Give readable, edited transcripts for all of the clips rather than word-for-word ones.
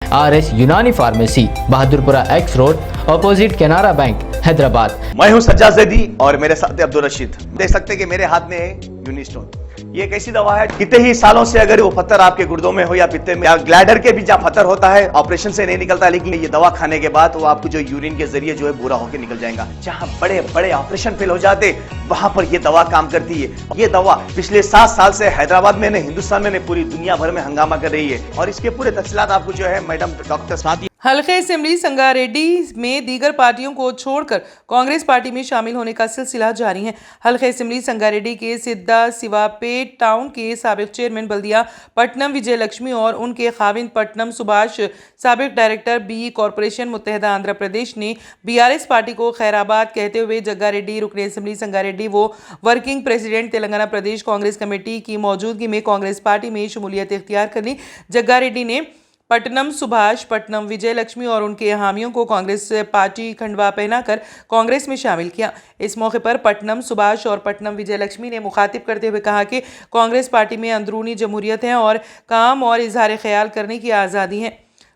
RS यूनानी pharmacy, Bahadurpura x road, opposite Canara bank, Hyderabad. मैं हूं सज्जाद ज़ैदी और मेरे साथ अब्दुल रशीद। देख सकते हैं कि मेरे हाथ में है यूनिस्टोन। ये एक ऐसी दवा है, कितने ही सालों से अगर वो पत्थर आपके गुर्दों में हो या पित्ते में या ग्लैडर के भी जहाँ पत्थर होता है, ऑपरेशन से नहीं निकलता, लेकिन ये दवा खाने के बाद वो आपको जो यूरिन के जरिए जो है पूरा होकर निकल जाएगा। जहाँ बड़े बड़े ऑपरेशन फेल हो जाते, वहां पर ये दवा काम करती है। ये दवा पिछले 7 साल से हैदराबाद में, हिंदुस्तान में, पूरी दुनिया भर में हंगामा कर रही है। और इसके पूरे तफसीलात आपको जो है मैडम डॉक्टर साथ। हल्के असेंबली संगारेड्डी में दीगर पार्टियों को छोड़कर कांग्रेस पार्टी में शामिल होने का सिलसिला जारी है। हल्के असेंबली संगारेड्डी के सिद्दा सिवापेट टाउन के साबिक चेयरमैन बल्दिया पट्टनम विजय लक्ष्मी और उनके खाविंद पट्टनम सुभाष, साबिक director B corporation मुत्तहिदा Andhra Pradesh ने BRS पार्टी को खैराबाद कहते हुए जग्गारेड्डी रुकन असेंबली संगारेड्डी वो वर्किंग प्रेसिडेंट तेलंगाना प्रदेश कांग्रेस कमेटी की मौजूदगी में कांग्रेस पार्टी में शमूलियत इख्तियार कर ली। जग्गारेड्डी ने पट्टनम सुभाष, पट्टनम विजय लक्ष्मी और उनके हामियों को कांग्रेस पार्टी खंडवा पहनाकर कांग्रेस में शामिल किया। इस मौके पर पट्टनम सुभाष और पट्टनम विजय लक्ष्मी ने मुखातिब करते हुए कहा कि कांग्रेस पार्टी में अंदरूनी जमहूरियत है और काम और इजहार ख्याल करने की आज़ादी है।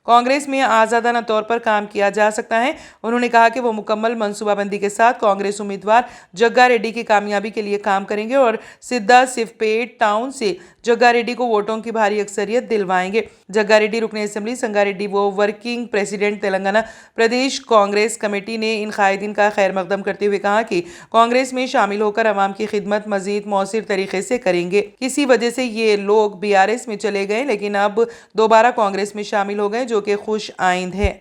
कांग्रेस में आज़ादाना तौर पर काम किया जा सकता है। उन्होंने कहा कि वो मुकम्मल मनसूबाबंदी के साथ कांग्रेस उम्मीदवार जग्गारेड्डी की कामयाबी के लिए काम करेंगे और सिद्दा सिवपेट टाउन से जग्गारेड्डी को वोटों की भारी अक्सरियत दिलवाएंगे। जग्गारेड्डी रुकन असेंबली संगारेड्डी वो वर्किंग प्रेसिडेंट तेलंगाना प्रदेश कांग्रेस कमेटी ने इन कायदीन का खैर मकदम करते हुए कहा कि कांग्रेस में शामिल होकर अवाम की खिदमत मजीद मौसर तरीके से करेंगे। किसी वजह से ये लोग BRS में चले गए, लेकिन अब दोबारा कांग्रेस में शामिल हो गए, जो कि खुश आइंद है।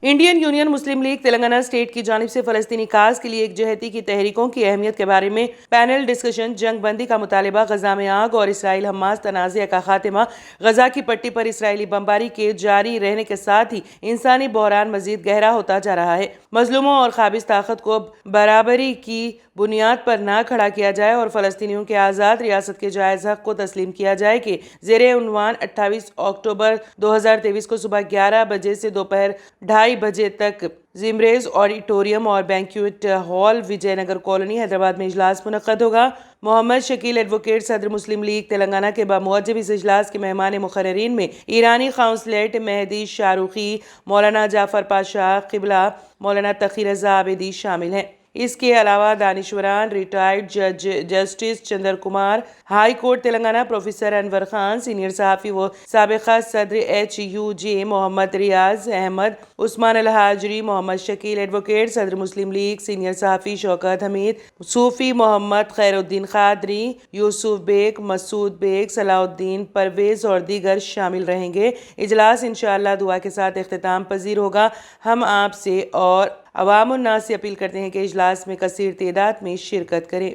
इंडियन यूनियन मुस्लिम लीग तेलंगाना स्टेट की जानिब से फलस्तीनी काज के लिए एक जहती की तहरीकों की अहमियत के बारे में पैनल डिस्कशन, जंग बंदी का मुतालिबा, गजा में आग और इसराइल हमास तनाज़े का खात्मा, गजा की पट्टी पर इसराइली बमबारी के जारी रहने के साथ ही इंसानी बहरान मजीद गहरा होता जा रहा है। मजलूमों और काबिज ताकत को बराबरी की बुनियाद पर ना खड़ा किया जाए और फलस्तीनियों के आज़ाद रियासत के जायज़ हक को तस्लीम किया जाए कि ज़ेरे उन्वान 28 अक्टूबर 2023 को सुबह 11 बजे से दोपहर 2:30 बजे तक जिमरेज ऑडिटोरियम और banquet hall, Vijayanagar colony, Hyderabad में इजलास मुनक्कद होगा। मोहम्मद शकील एडवोकेट सदर मुस्लिम लीग तेलंगाना के बामुअज्जब इस इजलास के मेहमान मुकर्ररीन में ईरानी काउंसलेट मेहदी शाहरुखी, मौलाना जाफर पाशा क़िबला, मौलाना तक़ी रज़ा आबिदी शामिल हैं। इसके अलावा दानिशवरान, रिटायर्ड जज justice Chandra Kumar, high court Telangana, professor Anwar Khan, senior सहाफ़ी व साबिक़ा सदर HUJ मोहम्मद रियाज अहमद, उस्मान अल हाजरी, मोहम्मद शकील एडवोकेट सदर मुस्लिम लीग, सीनियर सहाफ़ी शौकत हमीद, सूफ़ी मोहम्मद खैरुद्दीन क़ादरी, यूसुफ बेग, मसूद बेग, सलाउद्दीन परवेज़ और दीगर शामिल रहेंगे। इजलास इंशाअल्लाह दुआ के साथ इख्तिताम पजीर होगा। हम आपसे और अवाम उन्नास से अपील करते हैं कि इजलास में कसीर तादाद में शिरकत करें।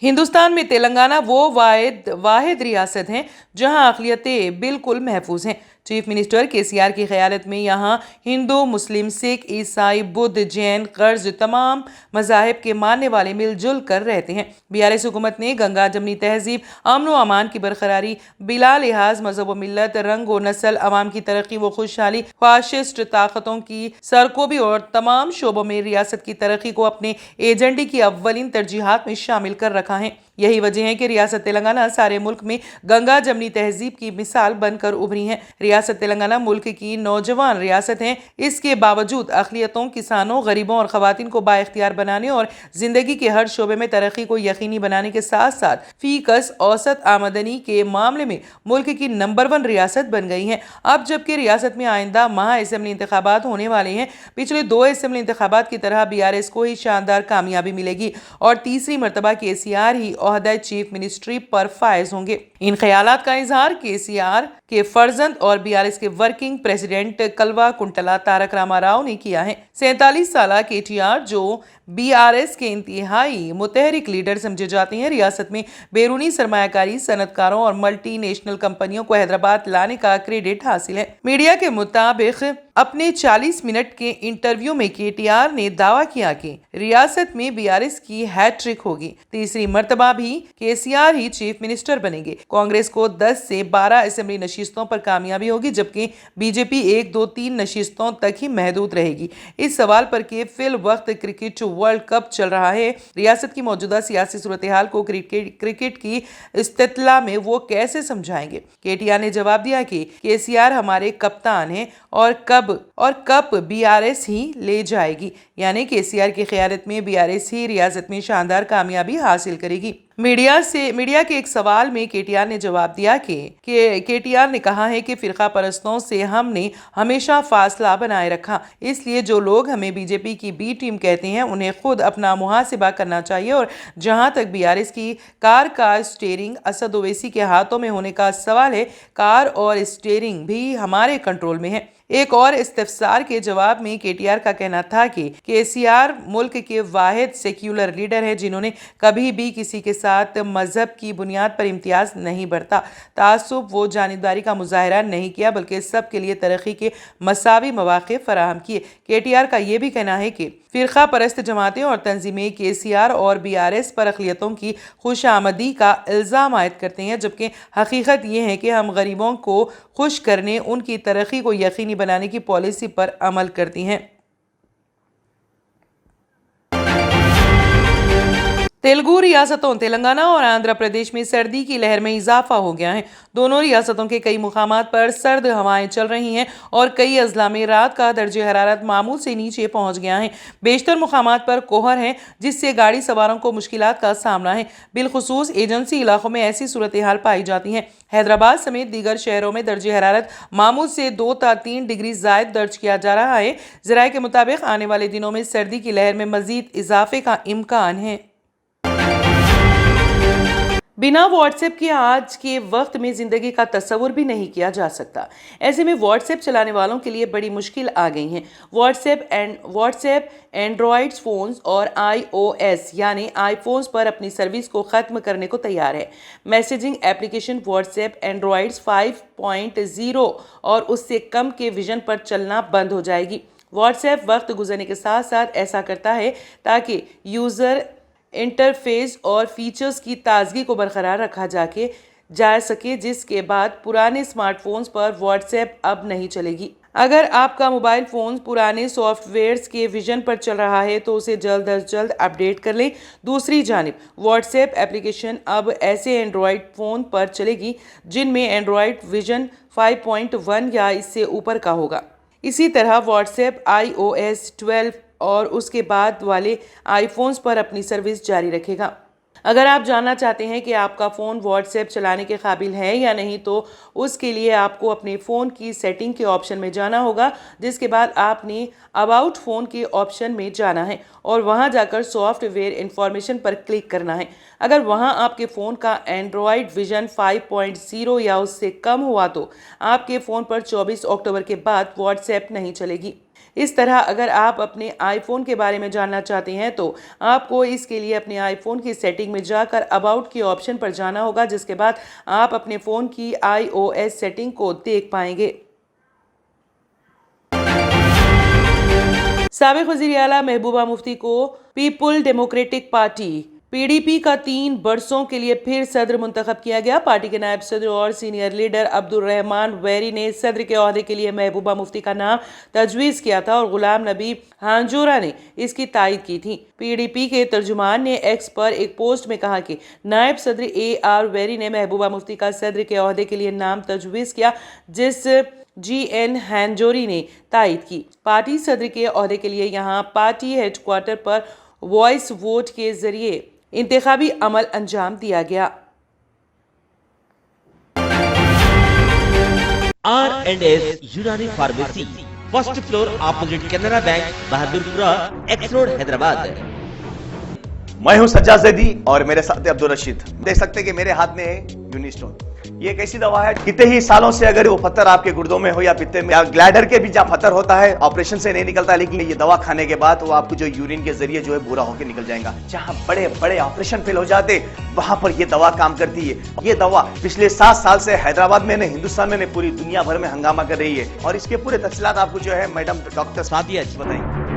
हिंदुस्तान में तेलंगाना वो वाहिद रियासत है जहां अक़लियतें बिल्कुल महफूज हैं। चीफ मिनिस्टर KCR की क़यादत में यहाँ हिंदू, मुस्लिम, सिख, ईसाई, बुद्ध, जैन, कर्ज तमाम मज़ाहिब के मानने वाले मिलजुल कर रहते हैं। BRS हुकूमत ने गंगा जमनी तहजीब, अमन व अमान की बरकरारी, बिला लिहाज मजहब व मिलत, रंग व नस्ल, अवाम की तरक्की व खुशहाली, फाशिस्ट ताकतों की सरकोबी और तमाम शोबों में रियासत की तरक्की को अपने एजेंडे की अव्वलीन तरजीहात में शामिल कर रखा है। यही वजह है कि रियासत तेलंगाना सारे मुल्क में गंगा जमनी तहजीब की मिसाल बनकर उभरी है। रियासत तेलंगाना मुल्क की नौजवान रियासत है। इसके बावजूद अक़लियतों, किसानों, गरीबों और ख़वातीन को बाइख्तियार बनाने और ज़िंदगी के हर शोबे में तरक्की को यकीनी बनाने के साथ साथ फ़ीकस औसत आमदनी के मामले में मुल्क की नंबर 1 रियासत बन गई है। अब जबकि रियासत में आइंदा माह असेंबली इंतखाबात होने वाले हैं, पिछले 2 असेंबली इंतखाबात की तरह BRS को ही शानदार कामयाबी मिलेगी और तीसरी मरतबा KCR ही ओहदा चीफ मिनिस्ट्री पर फायज होंगे। इन ख्यालात का इजहार KCR के फर्जंद और BRS के वर्किंग प्रेसिडेंट कलवा कुंटला तारक रामा राव ने किया है। 47 साल KTR जो BRS के इंतहाई मुतहरिक लीडर समझे जाते हैं, रियासत में बैरूनी सरमायाकारी, सनतकारों और मल्टी नेशनल कंपनियों को हैदराबाद लाने का क्रेडिट हासिल है। मीडिया के मुताबिक अपने 40 मिनट के इंटरव्यू में KTR ने दावा किया कि रियासत में BRS की हैट्रिक होगी। तीसरी मर्तबा भी KCR ही चीफ मिनिस्टर बनेंगे। कांग्रेस को 10 से 12 असेंबली नशिस्तों पर कामयाबी होगी, जबकि बीजेपी 1, 2, 3 नशिस्तों तक ही महदूद रहेगी। इस सवाल पर कि फिल वक्त क्रिकेट वर्ल्ड कप चल रहा है, रियासत की मौजूदा सियासी सूरत हाल को क्रिकेट की इस्तितला में वो कैसे समझाएंगे। केटीआर ने जवाब दिया कि केसीआर हमारे कप्तान हैं और कप बीआरएस ही ले जाएगी, यानी केसीआर की क़यादत में बीआरएस ही रियासत में शानदार कामयाबी हासिल करेगी। मीडिया के एक सवाल में केटीआर ने जवाब दिया कि केटीआर ने कहा है कि फिरका परस्तों से हमने हमेशा फासला बनाए रखा, इसलिए जो लोग हमें बीजेपी की बी टीम कहते हैं उन्हें खुद अपना मुहासिबा करना चाहिए। और जहां तक बीआरएस की कार का स्टीयरिंग असद ओवैसी के हाथों में होने का सवाल है, कार और स्टीयरिंग भी हमारे कंट्रोल में है। एक और इस्तिफसार के जवाब में केटीआर का कहना था कि केसीआर मुल्क के वाहिद सेक्युलर लीडर है जिन्होंने कभी भी किसी के साथ मजहब की बुनियाद पर इम्तियाज नहीं बरता, तासुब वो जानिबदारी का मुजाहरा नहीं किया, बल्कि सब के लिए तरक्की के मसावी मौक़े फराहम किए। केटीआर का ये भी कहना है कि फिरका परस्त जमातें और तंजीमें केसीआर और बीआरएस पर अक़लियतों की खुशामदी का इल्ज़ाम आयद करते हैं, जबकि हकीकत ये है कि हम गरीबों को खुश करने, उनकी तरक्की को यकीनी बनाने की पॉलिसी पर अमल करती हैं। तेलुगु रियासतों तेलंगाना और आंध्र प्रदेश में सर्दी की लहर में इजाफा हो गया है। दोनों रियासतों के कई मुकामात पर सर्द हवाएं चल रही हैं और कई अजला में रात का दर्जे हरारत मामूल से नीचे पहुंच गया है। बेशतर मुकामात पर कोहर है, जिससे गाड़ी सवारों को मुश्किलात का सामना है। बिलखुसूस एजेंसी इलाकों में ऐसी सूरत हाल पाई जाती है। हैदराबाद समेत दीगर शहरों में दर्जे हरारत मामूल से 2 से 3 डिग्री ज़ायद दर्ज किया जा रहा है। ज़राए के मुताबिक आने वाले दिनों में सर्दी की लहर में मजीद इजाफे का इम्कान है। बिना व्हाट्सएप के आज के वक्त में ज़िंदगी का तस्वुर भी नहीं किया जा सकता। ऐसे में व्हाट्सएप चलाने वालों के लिए बड़ी मुश्किल आ गई है। व्हाट्सएप एंड्रॉयड फ़ोन्स और iOS यानी आईफोन्स पर अपनी सर्विस को ख़त्म करने को तैयार है। मैसेजिंग एप्लीकेशन व्हाट्सएप एंड्रॉयड 5.0 और उससे कम के विजन पर चलना बंद हो जाएगी। व्हाट्सएप वक्त गुजरने के साथ साथ ऐसा करता है ताकि यूज़र इंटरफेस और फीचर्स की ताजगी को बरकरार रखा जा सके, जिसके बाद पुराने स्मार्टफोन्स पर व्हाट्सएप अब नहीं चलेगी। अगर आपका मोबाइल फ़ोन पुराने सॉफ्टवेयर्स के विजन पर चल रहा है तो उसे जल्द अज जल्द अपडेट कर लें। दूसरी जानिब व्हाट्सएप एप्लीकेशन अब ऐसे एंड्रॉयड फ़ोन पर चलेगी जिनमें एंड्रॉयड विजन 5.1 या इससे ऊपर का होगा। इसी तरह व्हाट्सएप iOS 12 और उसके बाद वाले आईफोन्स पर अपनी सर्विस जारी रखेगा। अगर आप जानना चाहते हैं कि आपका फ़ोन व्हाट्सएप चलाने के काबिल है या नहीं, तो उसके लिए आपको अपने फ़ोन की सेटिंग के ऑप्शन में जाना होगा, जिसके बाद आपने अबाउट फ़ोन के ऑप्शन में जाना है और वहां जाकर सॉफ्टवेयर इंफॉर्मेशन पर क्लिक करना है। अगर वहां आपके फ़ोन का एंड्रॉयड विजन 5.0 या उससे कम हुआ तो आपके फ़ोन पर 24 अक्टूबर के बाद व्हाट्सएप नहीं चलेगी। इस तरह अगर आप अपने आईफोन के बारे में जानना चाहते हैं तो आपको इसके लिए अपने आईफोन की सेटिंग में जाकर अबाउट के ऑप्शन पर जाना होगा, जिसके बाद आप अपने फ़ोन की iOS सेटिंग को देख पाएंगे। साबिक़ वज़ीर आला महबूबा मुफ्ती को पीपल डेमोक्रेटिक पार्टी PDP का 3 बरसों के लिए फिर सदर मुंतखब किया गया। पार्टी के नायब सदर और सीनियर लीडर अब्दुल रहमान वैरी ने सदर के ओहदे के लिए महबूबा मुफ्ती का नाम तजवीज़ किया था और गुलाम नबी हांजोरा ने इसकी तायद की थी। PDP के तर्जुमान ने एक्स पर एक पोस्ट में कहा कि नायब सदर AR वैरी ने महबूबा मुफ्ती का सदर के ओहदे के लिए नाम तजवीज़ किया, जिस GN हांजोरी ने तायद की। पार्टी सदर के ओहदे के लिए यहाँ पार्टी हेडक्वार्टर पर वॉइस वोट के जरिए इंतखाबी अमल अंजाम दिया गया। R&S यूनानी pharmacy, first floor opposite Canara bank, Bahadurpura, x road, Hyderabad. मैं हूं सज्जाद ज़ैदी और मेरे साथ है अब्दुल रशीद। देख सकते हैं कि मेरे हाथ में है यूनिस्टोन। ये एक ऐसी दवा है, कितने ही सालों से अगर वो पत्थर आपके गुर्दों में हो या पित्ते में या ग्लैडर के भी जहाँ पत्थर होता है, ऑपरेशन से नहीं निकलता, लेकिन ये दवा खाने के बाद वो आपको जो यूरिन के जरिए जो है पूरा होकर निकल जाएगा। जहाँ बड़े बड़े ऑपरेशन फेल हो जाते वहां पर ये दवा काम करती है। ये दवा पिछले 7 साल से हैदराबाद में नहीं, हिंदुस्तान में नहीं, पूरी दुनिया भर में हंगामा कर रही है। और इसके पूरे तफसीलात आपको जो है मैडम डॉक्टर सादिया जी बताएंगे।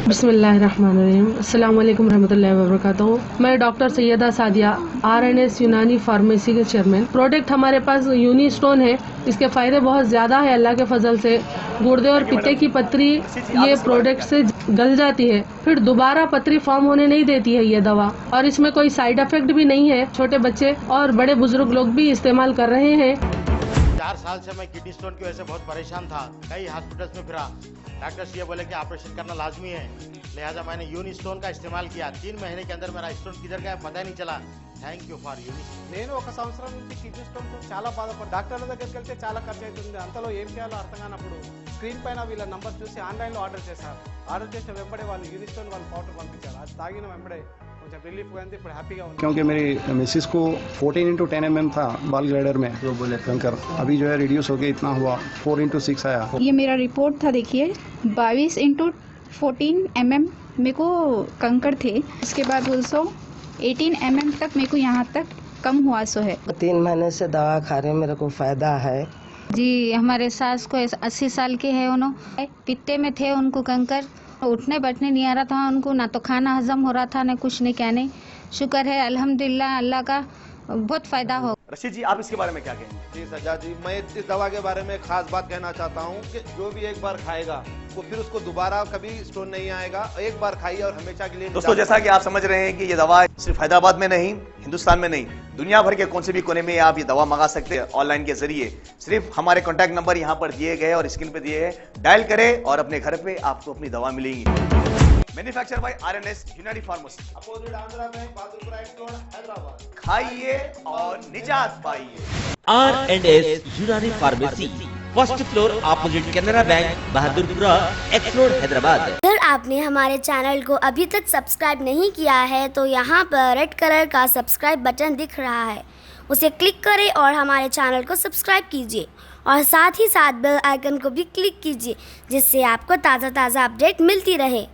बिस्मिल्लाहिर्रहमानिर्रहीम। अस्सलाम वालेकुम रहमतुल्लाहि व बरकातहू। मैं डॉक्टर सैयदा सादिया RNS यूनानी फार्मेसी के चेयरमैन। प्रोडक्ट हमारे पास यूनी स्टोन है, इसके फ़ायदे बहुत ज़्यादा है अल्लाह के फजल से। गुर्दे और पित्ते की पथरी ये प्रोडक्ट से गल जाती है, फिर दोबारा पथरी फॉर्म होने नहीं देती है ये दवा, और इसमें कोई साइड इफेक्ट भी नहीं है। छोटे बच्चे और बड़े बुजुर्ग लोग भी इस्तेमाल कर रहे हैं। 4 साल से मैं किडनी स्टोन की वजह से बहुत परेशान था, कई हॉस्पिटल्स में फिरा। डॉक्टर्स ये बोले कि ऑपरेशन करना लाजमी है, लिहाजा मैंने यूनी स्टोन का इस्तेमाल किया। 3 महीने के अंदर मेरा स्टोन किधर गया पता ही नहीं चला। Thank you for uni stone. నేను 1 సంవత్సరం నుంచి కిడ్నీ స్టోన్తో చాలా బాధపడ్డా. డాక్టర్ల దగ్గరికి వెళ్తే చాలా ఖర్చు అవుతుంది, అంతలో ఏం చేయాలో అర్థం కానప్పుడు స్క్రీన్ పైన వీళ్ళ నంబర్ చూసి ఆన్లైన్లో ఆర్డర్ చేశారు. ఆర్డర్ చేసిన వెంబడే వాళ్ళు యూని స్టోన్ వాళ్ళు పౌడర్ పంపించారు. అది తాగిన వెంబడే కొంచెం రిలీఫ్ గా ఉంది, ఇప్పుడు హ్యాపీగా ఉంది. क्योंकि मेरी मिसिस को 14x10 mm था बाल ग्लाइडर में कंकर, अभी जो है रिड्यूस हो गया, इतना हुआ 4x6 आया. ये मेरा रिपोर्ट था, देखिए 22x14 mm मेरे को कंकर थे। उसके बाद 18 mm तक मेरे को यहाँ तक कम हुआ सो है। 3 महीने से दवा खा रहे हैं, मेरे को फ़ायदा है जी। हमारे सास को 80 साल के है, उन्होंने पित्ते में थे, उनको कंकर, उठने बैठने नहीं आ रहा था उनको, ना तो खाना हजम हो रहा था, ना कुछ नहीं क्या नहीं। शुक्र है अल्हम्दुलिल्लाह, अल्लाह का बहुत फ़ायदा हो। रशीद जी, आप इसके बारे में क्या कहेंगे? जी सज्जाद जी, मैं इस दवा के बारे में खास बात कहना चाहता हूँ कि जो भी एक बार खाएगा वो फिर उसको दोबारा कभी स्टोन नहीं आएगा। एक बार खाइए और हमेशा के लिए। दोस्तों, जैसा कि आप समझ रहे हैं कि ये दवा सिर्फ हैदराबाद में नहीं, हिंदुस्तान में नहीं, दुनिया भर के कौन से भी कोने में आप ये दवा मंगा सकते हैं ऑनलाइन के जरिए। सिर्फ हमारे कॉन्टैक्ट नंबर यहाँ पर दिए गए और स्क्रीन पे दिए हैं, डायल करें और अपने घर पे आपको अपनी दवा मिलेगी। मैन्युफैक्चर बाय RNS यूनानी pharmacy, opposite Andhra bank, Bahadurpura x road, Hyderabad. खाइए और निजात पाइए। R&S यूनानी pharmacy, first floor opposite Canara bank, Bahadurpura x road, Hyderabad. अगर आपने हमारे चैनल को अभी तक सब्सक्राइब नहीं किया है तो यहाँ पर रेड कलर का सब्सक्राइब बटन दिख रहा है, उसे क्लिक करें और हमारे चैनल को सब्सक्राइब कीजिए, और साथ ही साथ बेल आइकन को भी क्लिक कीजिए, जिससे आपको ताज़ा अपडेट मिलती रहे।